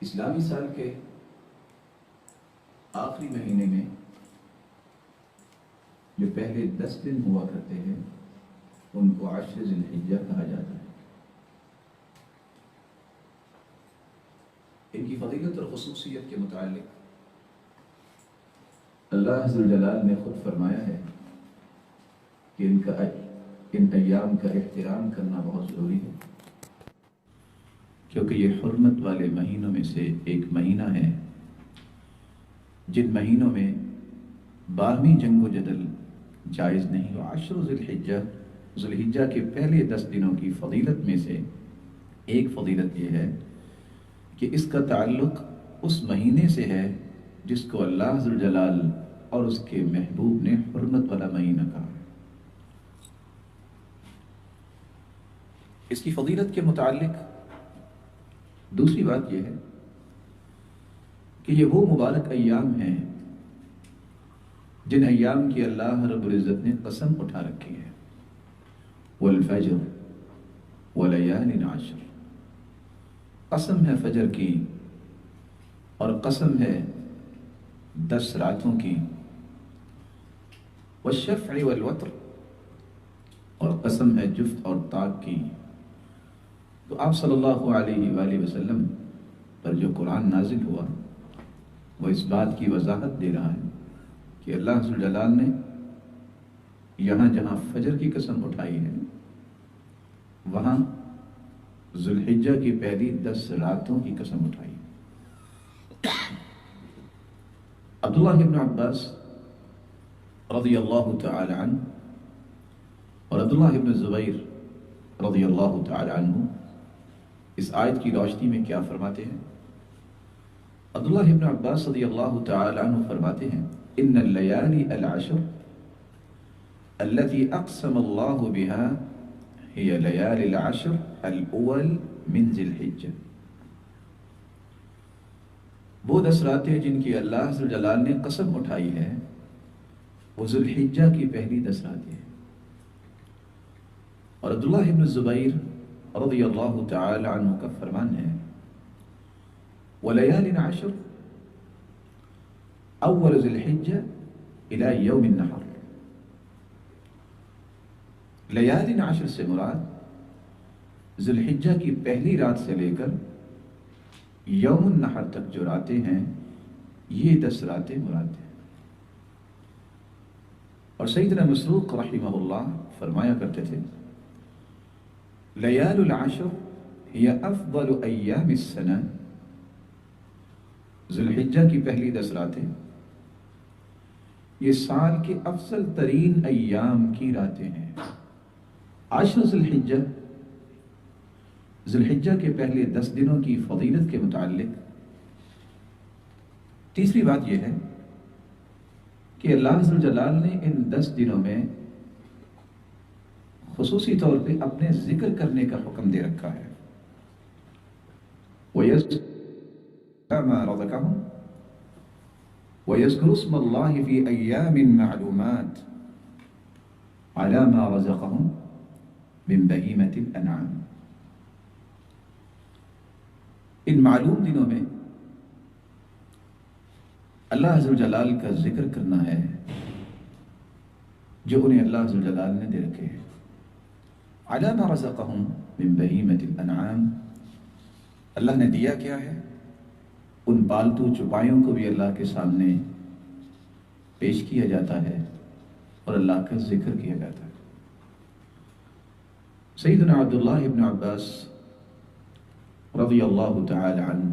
اسلامی سال کے آخری مہینے میں جو پہلے 10 دن ہوا کرتے ہیں ان کو عشر ذی الحجہ کہا جاتا ہے۔ ان کی فضیلت اور خصوصیت کے متعلق اللہ عز و جلال نے خود فرمایا ہے کہ ان ایام کا احترام کرنا بہت ضروری ہے، کیونکہ یہ حرمت والے مہینوں میں سے ایک مہینہ ہے جن مہینوں میں باہمی جنگ و جدل جائز نہیں۔ عشر ذی الحجہ، ذی الحجہ کے پہلے 10 دنوں کی فضیلت میں سے ایک فضیلت یہ ہے کہ اس کا تعلق اس مہینے سے ہے جس کو اللہ ذو الجلال اور اس کے محبوب نے حرمت والا مہینہ کہا۔ اس کی فضیلت کے متعلق دوسری بات یہ ہے کہ یہ وہ مبارک ایام ہیں جن ایام کی اللہ رب العزت نے قسم اٹھا رکھی ہے، والفجر ولیال عشر، قسم ہے فجر کی اور قسم ہے 10 راتوں کی، والشفع والوتر، اور قسم ہے جفت اور طاق کی۔ تو آپ صلی اللہ علیہ وآلہ وسلم پر جو قرآن نازل ہوا وہ اس بات کی وضاحت دے رہا ہے کہ اللہ عز و جلال نے یہاں جہاں فجر کی قسم اٹھائی ہے وہاں ذی الحجہ کی پہلی 10 راتوں کی قسم اٹھائی۔ عبداللہ ابن عباس رضی اللہ تعالی عنہ اور عبداللہ ابن زبیر رضی اللہ تعالی عنہ اس آیت کی روشنی میں کیا فرماتے ہیں؟ عبداللہ ابن عباس رضی اللہ تعالی عنہ فرماتے ہیں ان اللیالی العشر التي اقسم اللہ بها هي لیالی العشر الاول من ذی الحجہ، وہ 10 راتیں جن کی اللہ عز و جلال نے قسم اٹھائی ہے وہ ذی الحجہ کی پہلی 10 راتیں ہیں۔ اور عبداللہ ابن زبیر رضی اللہ تعالی عنہ کا فرمان ہے ولیال عشر اول ذی الحجہ الى یوم النحر، لیال عشر سے مراد ذی الحجہ کی پہلی رات سے لے کر یوم النحر تک جو راتیں ہیں یہ 10 راتیں مراد ہیں۔ اور سیدنا مسروق رحمہ اللہ فرمایا کرتے تھے لیال العشر ہی افضل ایام السنہ، ذی الحجہ کی پہلی 10 راتیں یہ سال کے افضل ترین ایام کی راتیں ہیں۔ عشر ذی الحجہ، ذی الحجہ کے پہلے 10 دنوں کی فضیلت کے متعلق تیسری بات یہ ہے کہ اللہ عز و جلال نے ان 10 دنوں میں خصوصی طور پہ اپنے ذکر کرنے کا حکم دے رکھا ہے، وَيَذْكُرُ مَا رَزَقَهُمْ وَيَذْكُرُ اسْمَ اللَّهِ فِي أَيَّامٍ مَّعْلُومَاتٍ عَلَى مَا رَزَقَهُمْ مِن بَهِيمَةِ الْأَنْعَامِ۔ ان معلوم دنوں میں اللہ عز و جلال کا ذکر کرنا ہے جو انہیں اللہ عز و جلال نے دے رکھے ہیں۔ عَلَى مَا رَزَقَهُمْ مِن بَهِيمَةِ الْأَنْعَامِ، اللہ نے دیا کیا ہے ان پالتو چوپایوں کو بھی اللہ کے سامنے پیش کیا جاتا ہے اور اللہ کا ذکر کیا جاتا ہے۔ سیدنا عبداللہ ابن عباس رضی اللہ تعالی عنہ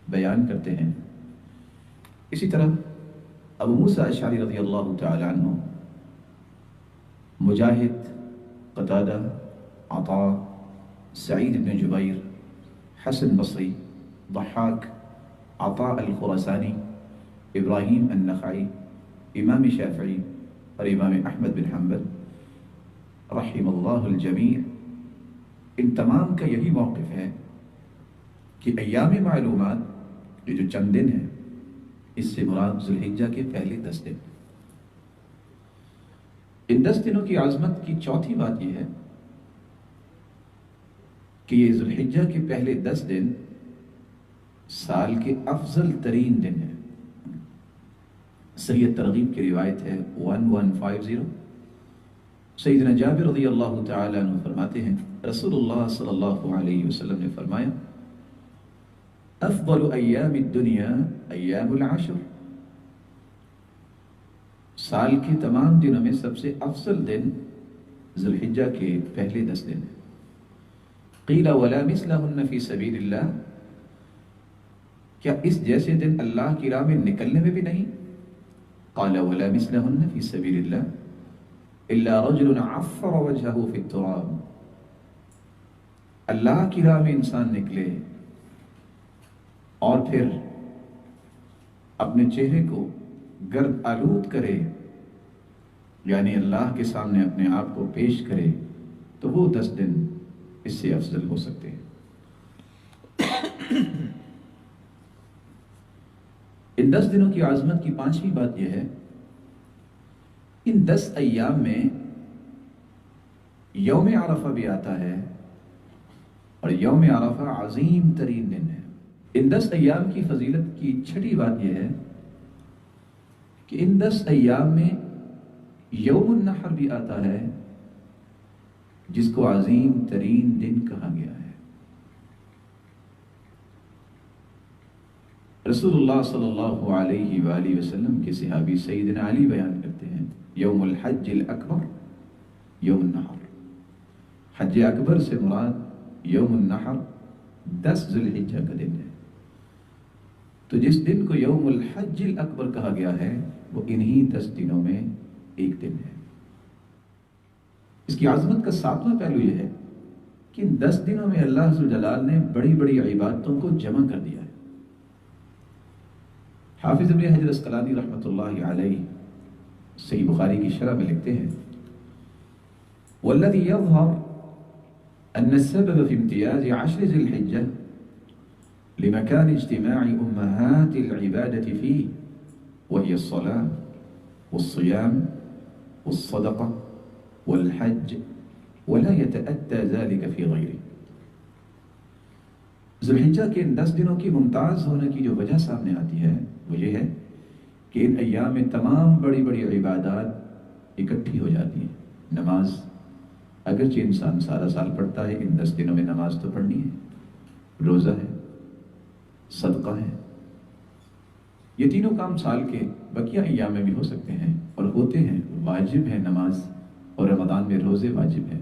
بیان کرتے ہیں، اسی طرح ابو موسیٰ اشعری رضی اللہ تعالی عنہ، مجاہد، قتادہ، عطاء، سعید بن جبیر، حسن بصری، ضحاک، عطاء الخراسانی، ابراہیم النخعی، امام شافعی اور امام احمد بن حنبل رحم اللہ الجمیع، ان تمام کا یہی موقف ہے کہ ایام معلومات یہ جو چند دن ہیں اس سے مراد ذی الحجہ کے پہلے 10 دن۔ ان 10 دنوں کی عظمت کی چوتھی بات یہ ہے کہ یہ ذی الحجہ کے پہلے 10 دن سال کے افضل ترین دن ہے۔ صحیح ترغیب کی روایت ہے 1150، سیدنا جابر رضی اللہ تعالی عنہ فرماتے ہیں رسول اللہ صلی اللہ علیہ وسلم نے فرمایا افضل ایام الدنیا ایام العشر، سال کے تمام دنوں میں سب سے افضل دن ذی الحجہ کے پہلے 10 دن ہیں۔ قیل ولا مثلہن فی سبیل اللہ، کیا اس جیسے دن اللہ کی راہ میں نکلنے میں بھی نہیں؟ قال ولا مثلہن فی سبیل اللہ الا رجل عفر وجہہ فی التراب، اللہ کی راہ میں انسان نکلے اور پھر اپنے چہرے کو گرد آلود کرے، یعنی اللہ کے سامنے اپنے آپ کو پیش کرے، تو وہ 10 دن اس سے افضل ہو سکتے ہیں۔ ان 10 دنوں کی عظمت کی 5ویں بات یہ ہے، ان 10 ایام میں یوم عرفہ بھی آتا ہے، اور یوم عرفہ عظیم ترین دن ہے۔ ان 10 ایام کی فضیلت کی 6ٹھی بات یہ ہے کہ ان 10 ایام میں یوم النحر بھی آتا ہے، جس کو عظیم ترین دن کہا گیا ہے۔ رسول اللہ صلی اللہ علیہ وآلہ وسلم کے صحابی سیدنا علی بیان کرتے ہیں یوم الحج الاکبر یوم النحر، حج اکبر سے مراد یوم النحر 10 ذی الحجہ کا دن ہے۔ تو جس دن کو یوم الحج الاکبر کہا گیا ہے وہ انہی 10 دنوں میں ایک دن ہے۔ اس کی عظمت کا 7واں پہلو یہ ہے کہ ان 10 دنوں میں اللہ عز و جلال نے بڑی بڑی عبادتوں کو جمع کر دیا ہے۔ حافظ ابن حجر اسقلانی رحمۃ اللہ علیہ صحیح بخاری کی شرح میں لکھتے ہیں والذی یظہر ان السبب فی امتیاز 10 ذی الحجہ لمكان اجتماع أمهات العبادة فيه وهي الصلاة والصيام والصدقة والحج ولا يتأتى ذلك في غيره۔ ذی الحجہ کے ان 10 دنوں کی ممتاز ہونے کی جو وجہ سامنے آتی ہے وہ یہ ہے کہ ان ایام میں تمام بڑی بڑی عبادات اکٹھی ہو جاتی ہیں۔ نماز اگرچہ انسان سارا سال پڑھتا ہے، ان 10 دنوں میں نماز تو پڑھنی ہے، روزہ ہے، صدقہ ہے، یہ تینوں کام سال کے بقیہ ایام میں بھی ہو سکتے ہیں اور ہوتے ہیں، واجب ہے نماز، اور رمضان میں روزے واجب ہیں،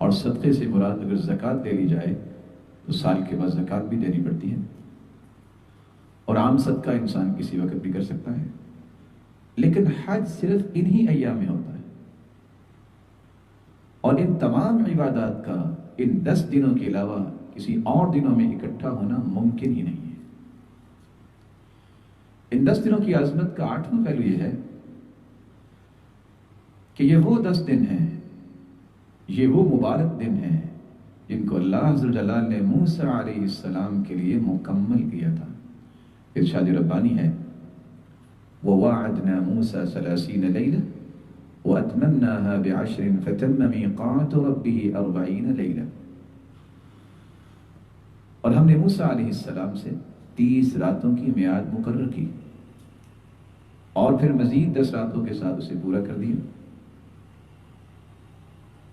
اور صدقے سے مراد اگر زکوٰۃ لے لی جائے تو سال کے بعد زکوٰۃ بھی دینی پڑتی ہے، اور عام صدقہ انسان کسی وقت بھی کر سکتا ہے، لیکن حج صرف انہی ایام میں ہوتا ہے، اور ان تمام عبادات کا ان 10 دنوں کے علاوہ کسی اور دنوں میں اکٹھا ہونا ممکن ہی نہیں ہے۔ ان 10 دنوں کی عظمت کا 8واں پہلو یہ ہے کہ یہ وہ 10 دن ہیں، یہ وہ مبارک دن ہیں جن کو اللہ عز و جلال نے موسیٰ علیہ السلام کے لیے مکمل کیا تھا۔ ارشاد ربانی ہے وَوَاعَدْنَا مُوسَىٰ 30 لَيْلَةً وَأَتْمَمْنَاهَا ب10 فَتَمَّ مِيقَاتُ رَبِّهِ 40 لَيْلَةً، اور ہم نے موسیٰ علیہ السلام سے 30 راتوں کی میعاد مقرر کی اور پھر مزید 10 راتوں کے ساتھ اسے پورا کر دیا،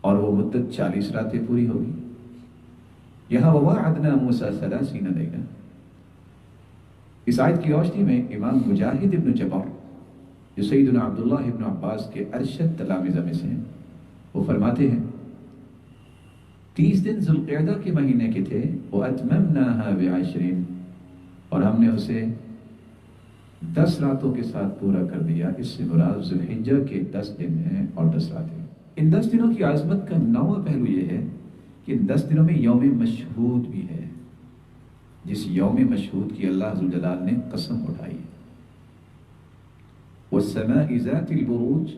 اور وہ مدت 40 راتیں پوری ہوگی۔ یہاں وَوَاعَدْنَا مُوسَىٰ 30 لَيْلَةً، اس آیت کی روشنی میں امام مجاہد ابن جبر جو سیدنا عبداللہ ابن عباس کے ارشد تلامذہ میں سے ہیں، وہ فرماتے ہیں 30 دن ذی القعدہ کے مہینے کے تھے، وَأَتْمَمْنَاهَا ب10، اور ہم نے اسے 10 راتوں کے ساتھ پورا کر دیا۔ اس سے مراد ذی الحجہ کے 10 دن ہیں اور 10 راتیں۔ ان 10 دنوں کی عظمت کا 9واں پہلو یہ ہے کہ ان 10 دنوں میں یوم مشہود بھی ہے، جس یوم مشہود کی اللہ عز و جلال نے قسم اٹھائی ہے۔ وَالسَّمَاءِ ذَاتِ الْبُرُوجِ،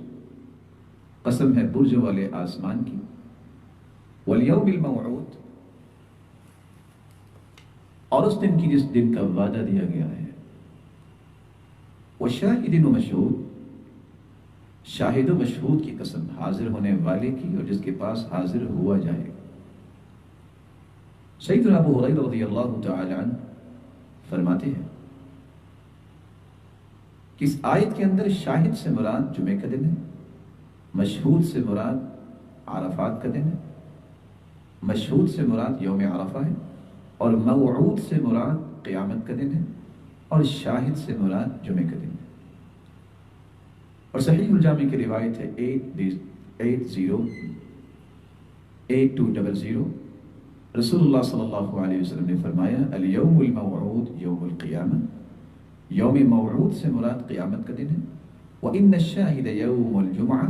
قسم ہے برج والے آسمان کی، وَالْيَوْمِ الْمَوْعُودِ، اور اس دن کی جس دن کا وعدہ دیا گیا ہے، وَشَاهِدٍ وَمَشْهُودٍ، شاہد و مشہود کی قسم، حاضر ہونے والے کی اور جس کے پاس حاضر ہوا جائے گا۔ سیدنا ابو ہریرہ رضی اللہ تعالی عنہ فرماتے ہیں کہ اس آیت کے اندر شاہد سے مراد جمعے کا دن ہے، مشہود سے مراد عرفات کا دن ہے، مشہود سے مراد یوم عرفہ ہے، اور موعود سے مراد قیامت کا دن ہے، اور شاہد سے مراد جمعے کا دن ہے۔ اور صحیح الجامع کی روایت ہے 8200 رسول اللہ صلی اللہ علیہ وسلم نے فرمایا الیوم الموعود یوم القیامہ، یوم موعود سے مراد قیامت کا دن ہے، وَإِنَّ الشَّاهِدَ يَوْمُ الْجُمْعَةِ،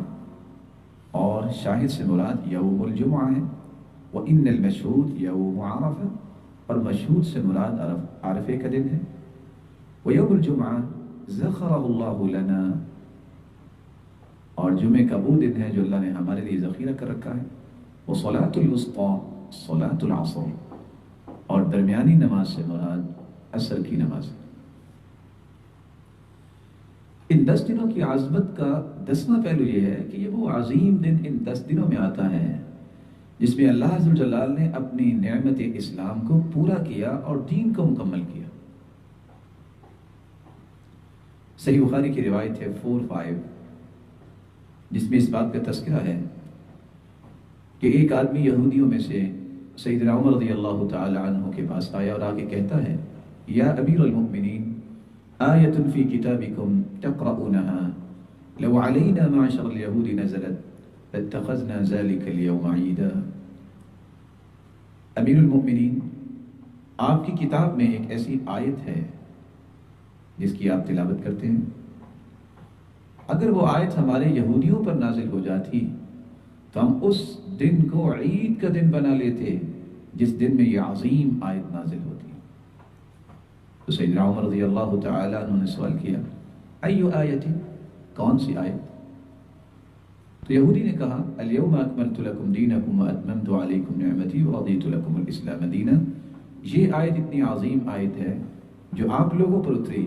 اور شاہد سے مراد یوم الجمعہ ہے، وَإِنَّ الْمَشْهُودَ يَوْمُ عَرَفَةِ، اور مشہود سے مراد عرفے کا دن ہے، وَيَوْمُ الْجُمْعَةِ ذَخَرَهُ اللَّهُ لَنَا، اور جمعے کا وہ دن ہے جو اللہ نے ہمارے لیے ذخیرہ کر رکھا ہے، وَصَلَاةُ الْوُسْطَىٰ صلاۃ العصر، اور درمیانی نماز سے مراد عصر کی نماز ہے۔ ان 10 دنوں کی عظمت کا 10واں پہلو یہ ہے کہ یہ وہ عظیم دن ان 10 دنوں میں آتا ہے جس میں اللہ عز و جلال نے اپنی نعمت اسلام کو پورا کیا اور دین کو مکمل کیا۔ صحیح بخاری کی روایت ہے 45 جس میں اس بات کا تذکرہ ہے کہ ایک آدمی یہودیوں میں سے سیدنا عمر رضی اللہ تعالی عنہ کے پاس آیا اور آگے کہتا ہے یا امیر المؤمنین آیت فی کتابکم تقرؤونها لو علینا معشر اليہود نزلت لاتخذنا ذلك اليوم عیدا۔ امیر المؤمنین، آپ کی کتاب میں ایک ایسی آیت ہے جس کی آپ تلاوت کرتے ہیں، اگر وہ آیت ہمارے یہودیوں پر نازل ہو جاتی تو ہم اس دن کو عید کا دن بنا لیتے جس دن میں یہ عظیم آیت نازل ہوتی۔ تو سیدنا عمر رضی اللہ تعالی عنہ نے سوال کیا ایو آیت، کون سی آیت؟ تو یہودی نے کہا الیوم اکملت لکم دینکم واتممت علیکم نعمتی ورضیت لکم الاسلام دینا۔ یہ آیت اتنی عظیم آیت ہے جو آپ لوگوں پر اتری،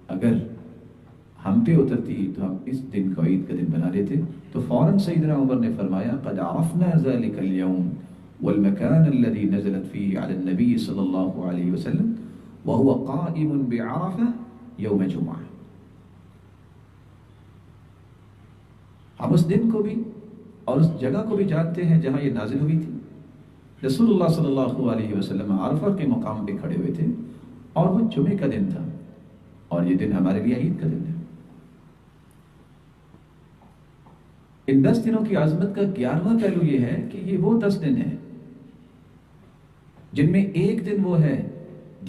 اگر ہم پہ اترتی تو ہم اس دن کو عید کا دن بنا لیتے۔ تو فوراً سیدنا عمر نے فرمایا قد عرفنا ذلك اليوم والمكان الذي نزلت فيه على النبي صلى الله عليه وسلم وهو قائم بعرفة يوم جمعة۔ ہم اس دن کو بھی اور اس جگہ کو بھی جانتے ہیں جہاں یہ نازل ہوئی تھی۔ رسول اللہ صلی اللہ علیہ وسلم عرفہ کے مقام پہ کھڑے ہوئے تھے اور وہ جمعے کا دن تھا، اور یہ دن ہمارے لیے عید کا دن ہے۔ ان 10 دنوں کی عظمت کا 11واں پہلو یہ ہے کہ یہ وہ 10 دن ہیں جن میں ایک دن وہ ہے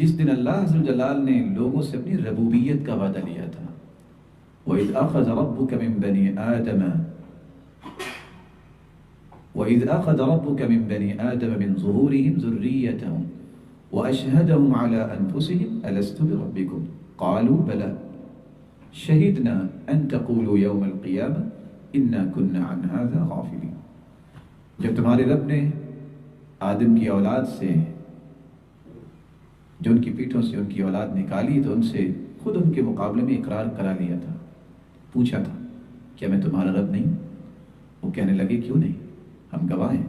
جس دن اللہ عز و جلال نے لوگوں سے اپنی ربوبیت کا وعدہ لیا تھا۔ وَإِذْ أَخَذَ رَبُّكَ مِنْ بَنِي آدَمَ مِنْ ظُهُورِهِمْ ذُرِّيَّتَهُمْ وَأَشْهَدَهُمْ عَلَىٰ أَنفُسِهِمْ أَلَسْتُ بِرَبِّكُمْ قَالُوا بَلَىٰ شَهِدْنَا أَن تَقُولُوا يَوْمَ الْقِيَامَةِ إِنَّا كُنَّا عَنْ هَذَا غَافِلِينَ۔ جب تمہارے رب نے آدم کی اولاد سے، جو ان کی پیٹھوں سے ان کی اولاد نکالی، تو ان سے خود ان کے مقابلے میں اقرار کرا لیا تھا، پوچھا تھا کیا میں تمہارا رب نہیں؟ وہ کہنے لگے کیوں نہیں، ہم گواہ ہیں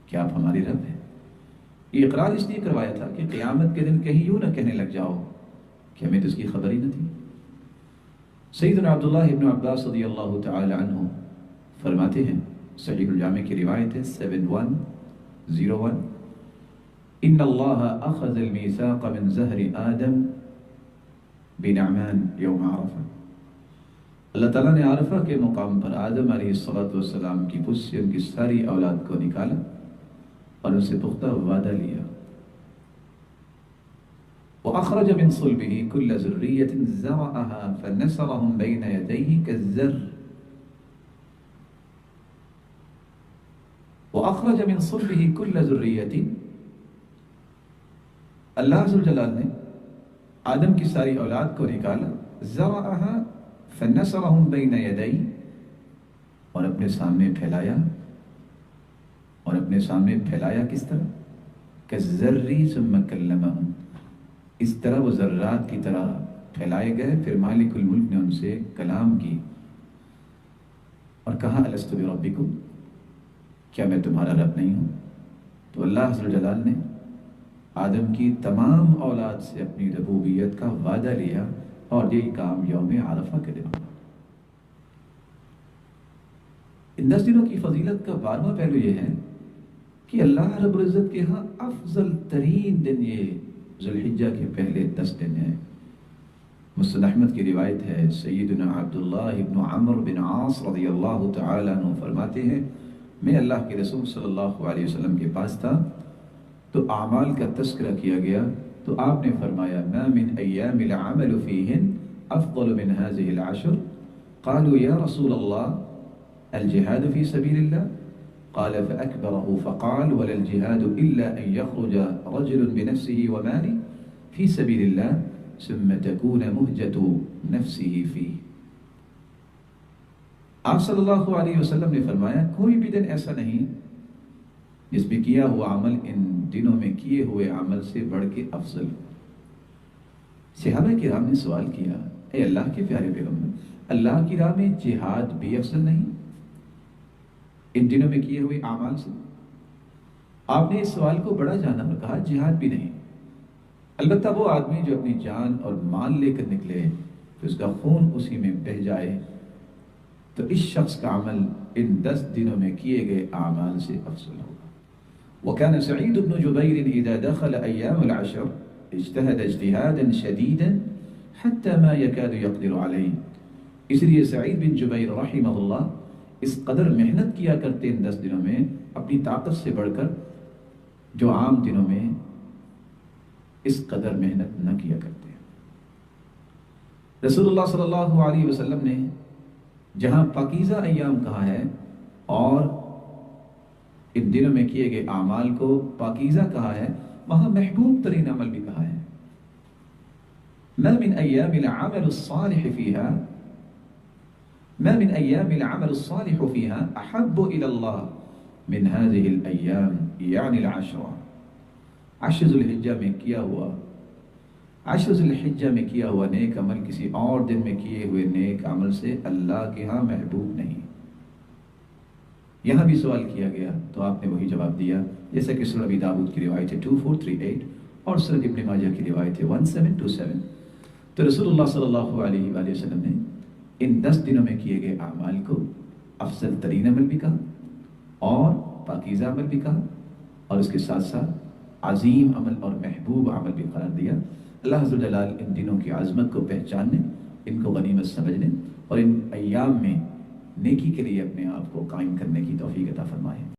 کہ آپ ہماری رب ہیں۔ یہ اقرار اس لیے کروایا تھا کہ قیامت کے دن کہیں یوں نہ کہنے لگ جاؤ کہ ہمیں تو اس کی خبر ہی نہ تھی۔ سیدنا عبداللہ ابن عباس رضی اللہ تعالی عنہ فرماتے ہیں، صحیح الجامع کی روایت ہے 7101 ان اللہ اخذ المیثاق من زہر آدم بنعمان یوم عرفہ۔ اللہ تعالیٰ نے عرفہ کے مقام پر آدم علیہ السلام کی پشت سے ان کی ساری اولاد کو نکالا اور ان سے پختہ وعدہ لیا۔ وَأَخْرَجَ مِنْ صُلْبِهِ كُلَّ ذُرِّيَّةٍ زَرَعَهَا فَنَسَرَهُمْ بَيْنَ يَدَيْهِ كَالزَّرِّ۔ وَأَخْرَجَ مِنْ صُلْبِهِ كُلَّ ذُرِّيَّةٍ، اللہ عز و جلال نے آدم کی ساری اولاد کو نکالا، زَرَعَهَا فَنَسَرَهُمْ بَيْنَ يَدَيْهِ، اور اپنے سامنے پھیلایا، اور اپنے سامنے پھیلایا کس طرح؟ كَالزَّرِّ ثُمَّ كَلَّمَهُمْ، اس طرح وہ ذرات کی طرح پھیلائے گئے، پھر مالک الملک نے ان سے کلام کی اور کہا الست بربکم، کیا میں تمہارا رب نہیں ہوں؟ تو اللہ عز و جلال نے آدم کی تمام اولاد سے اپنی ربوبیت کا وعدہ لیا، اور یہی کام یوم عرفہ کے دن۔ ان 10 دنوں کی فضیلت کا 12واں پہلو یہ ہے کہ اللہ رب العزت کے ہاں افضل ترین دن یہ ذو الحجہ کے پہلے 10 دن ہیں۔ مسند احمد کی روایت ہے، سیدنا عبداللہ ابن عمرو بن عاص رضی اللہ تعالیٰ عنہ فرماتے ہیں، میں اللہ کے رسول صلی اللہ علیہ وسلم کے پاس تھا تو اعمال کا تذکرہ کیا گیا، تو آپ نے فرمایا ما من ایام العمل فیہن افضل من هذه العشر، قالوا یا رسول اللہ الجہاد فی سبیل اللہ، قال فأكبره فقال ولا الجهاد إلا أن يخرج رجل بنفسه وماله في سبيل الله ثم تكون مهجة نفسه فيه۔ آپ صلی اللہ علیہ وسلم نے فرمایا کوئی بھی دن ایسا نہیں جس میں کیا ہوا عمل ان دنوں میں کیے ہوئے عمل سے بڑھ کے افضل۔ صحابہ کرام نے سوال کیا، اے اللہ کے پیارے پیغمبر، اللہ کی راہ میں جہاد بھی افضل نہیں ان دنوں میں کیے ہوئے اعمال سے؟ آپ نے اس سوال کو بڑا جانا اور کہا جہاد بھی نہیں، البتہ وہ آدمی جو اپنی جان اور مال لے کر نکلے تو اس کا خون اسی میں بہہ جائے، تو اس شخص کا عمل ان 10 دنوں میں کیے گئے اعمال سے افضل ہوگا۔ وكان سعيد بن جبير إذا دخل أيام العشر اجتهد اجتهادا شديدا حتى ما يكاد يقدر عليه۔ اس لیے سعید بن جبیر رحمہ اللہ اس قدر محنت کیا کرتے ان 10 دنوں میں اپنی طاقت سے بڑھ کر، جو عام دنوں میں اس قدر محنت نہ کیا کرتے۔ رسول اللہ صلی اللہ علیہ وسلم نے جہاں پاکیزہ ایام کہا ہے اور ان دنوں میں کیے گئے اعمال کو پاکیزہ کہا ہے، وہاں محبوب ترین عمل بھی کہا ہے۔ ما من ایام العمل الصالح فيها ما من أيام العمل الصالح فيها أحب إلى الله من هذه الأيام، يعني العشرة۔ 10 ذو الحجہ میں کیا ہوا 10 ذو الحجہ میں کیا ہوا نیک عمل کسی اور دن میں کیے ہوئے نیک عمل سے اللہ کے ہاں محبوب نہیں۔ یہاں بھی سوال کیا گیا تو آپ نے وہی جواب دیا، جیسا کہ سنن ابی داؤد کی روایت ہے 2438 اور سنن ابن ماجہ کی روایت ہے 1727۔ تو رسول اللہ صلی اللہ علیہ وآلہ وسلم نے ان 10 دنوں میں کیے گئے اعمال کو افضل ترین عمل بھی کہا اور پاکیزہ عمل بھی کہا، اور اس کے ساتھ ساتھ عظیم عمل اور محبوب عمل بھی قرار دیا۔ اللہ عز و جلال ان دنوں کی عظمت کو پہچاننے، ان کو غنیمت سمجھنے اور ان ایام میں نیکی کے لیے اپنے آپ کو قائم کرنے کی توفیق عطا فرمائے۔